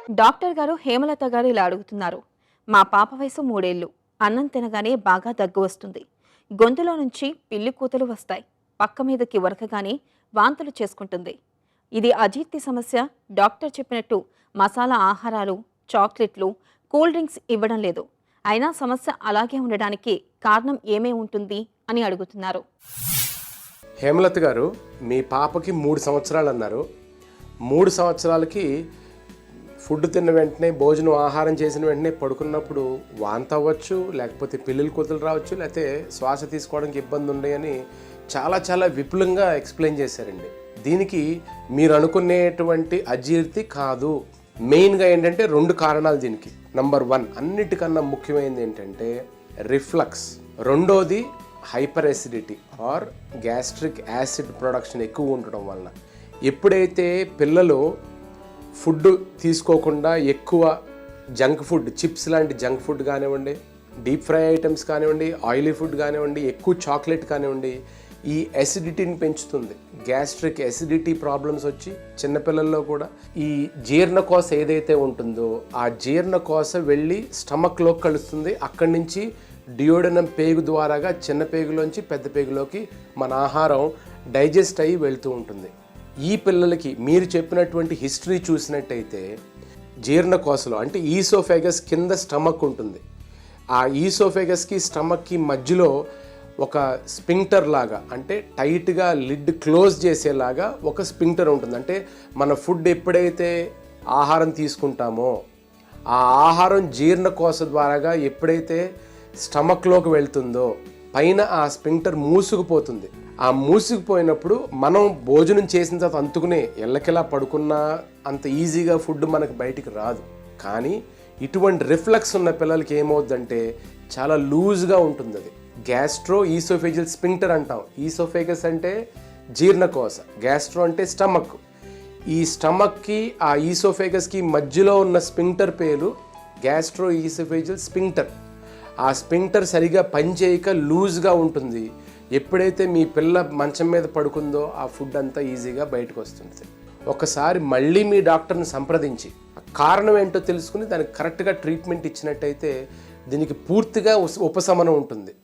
Doctor గారు హేమలత గారు ఇలా అడుగుతున్నారు. మా పాప వయసు 3 ఏళ్లు. అన్నం తినగానే బాగా దగ్గు వస్తుంది. గొంతులో నుంచి పిల్లి కూతలు వస్తాయి. పక్క మీదకి ఉరకగానే వాంతులు చేసుకుంటుంది. ఇది అజీర్తి సమస్య. డాక్టర్ చెప్పినట్టు మసాలా ఆహారాలు, చాక్లెట్లు, కూల్ డ్రింక్స్ ఇవ్వడం లేదు. అయినా సమస్య అలాగే ఉండడానికి కారణం ఏమై ఉంటుంది అని అడుగుతున్నారు. హేమలత గారు, మీ పాపకి 3 సంవత్సరాలు అన్నారు. 3 సంవత్సరాలకి ఫుడ్ తిన్న వెంటనే, భోజనం ఆహారం చేసిన వెంటనే పడుకున్నప్పుడు వాంతి అవ్వచ్చు, లేకపోతే పిల్లలు కూతులు రావచ్చు, లేకపోతే శ్వాస తీసుకోవడానికి ఇబ్బంది ఉన్నాయని చాలా విపులంగా ఎక్స్ప్లెయిన్ చేశారండి. దీనికి మీరు అనుకునేటువంటి అజీర్తి కాదు. మెయిన్గా ఏంటంటే 2 కారణాలు దీనికి. నంబర్ 1, అన్నిటికన్నా ముఖ్యమైనది ఏంటంటే రిఫ్లక్స్. రెండోది hyper acidity or gastric acid production ఎక్కువ ఉండడం వలన. ఎప్పుడైతే పిల్లలు ఫుడ్ తీసుకోకుండా ఎక్కువ జంక్ ఫుడ్, చిప్స్ లాంటి జంక్ ఫుడ్ కానివ్వండి, డీప్ ఫ్రై ఐటమ్స్ కానివ్వండి, ఆయిలీ ఫుడ్ కానివ్వండి, ఎక్కువ చాక్లెట్ కానివ్వండి, ఈ ఎసిడిటీని పెంచుతుంది. గ్యాస్ట్రిక్ ఎసిడిటీ ప్రాబ్లమ్స్ వచ్చి చిన్నపిల్లల్లో కూడా ఈ జీర్ణకోశ ఏదైతే ఉంటుందో ఆ జీర్ణకోశ వెళ్ళి స్టమక్లోకి కలుస్తుంది. అక్కడి నుంచి డియోడనం పేగు ద్వారాగా చిన్న పేగులోంచి పెద్ద పేగులోకి మన ఆహారం డైజెస్ట్ అయ్యి వెళ్తూ ఉంటుంది. ఈ పిల్లలకి మీరు చెప్పినటువంటి హిస్టరీ చూసినట్టయితే జీర్ణకోశలో అంటే ఈసోఫేగస్ కింద స్టమక్ ఉంటుంది. ఆ ఈసోఫేగస్కి స్టమక్కి మధ్యలో ఒక స్పింక్టర్ లాగా, అంటే టైట్గా లిడ్ క్లోజ్ చేసేలాగా ఒక స్పింక్టర్ ఉంటుంది. అంటే మన ఫుడ్ ఎప్పుడైతే ఆహారం తీసుకుంటామో ఆ ఆహారం జీర్ణకోశ ద్వారాగా ఎప్పుడైతే స్టమక్లోకి వెళ్తుందో పైన ఆ స్పింక్టర్ మూసుకుపోతుంది. ఆ మూసుకుపోయినప్పుడు మనం భోజనం చేసిన తర్వాత అంతుకునే ఎల్లకిలా పడుకున్నా అంత ఈజీగా ఫుడ్ మనకు బయటికి రాదు. కానీ ఇటువంటి రిఫ్లక్స్ ఉన్న పిల్లలకి ఏమవుద్దంటే చాలా లూజ్గా ఉంటుంది. అది గ్యాస్ట్రో ఈసోఫేజియల్ స్పింక్టర్ అంటాం. ఈసోఫేగస్ అంటే జీర్ణకోశ, గ్యాస్ట్రో అంటే స్టమక్. ఈ స్టమక్కి ఆ ఈసోఫేగస్కి మధ్యలో ఉన్న స్పింక్టర్ పేరు గ్యాస్ట్రో ఈసోఫేజియల్ స్పింక్టర్. ఆ స్పింక్టర్ సరిగా పనిచేయక లూజ్గా ఉంటుంది. ఎప్పుడైతే మీ పిల్ల మంచం మీద పడుకుందో ఆ ఫుడ్ అంతా ఈజీగా బయటకు వస్తుంది. ఒకసారి మళ్ళీ మీ డాక్టర్ని సంప్రదించి కారణం ఏంటో తెలుసుకుని దానికి కరెక్ట్గా ట్రీట్మెంట్ ఇచ్చినట్టయితే దీనికి పూర్తిగా ఉపశమనం ఉంటుంది.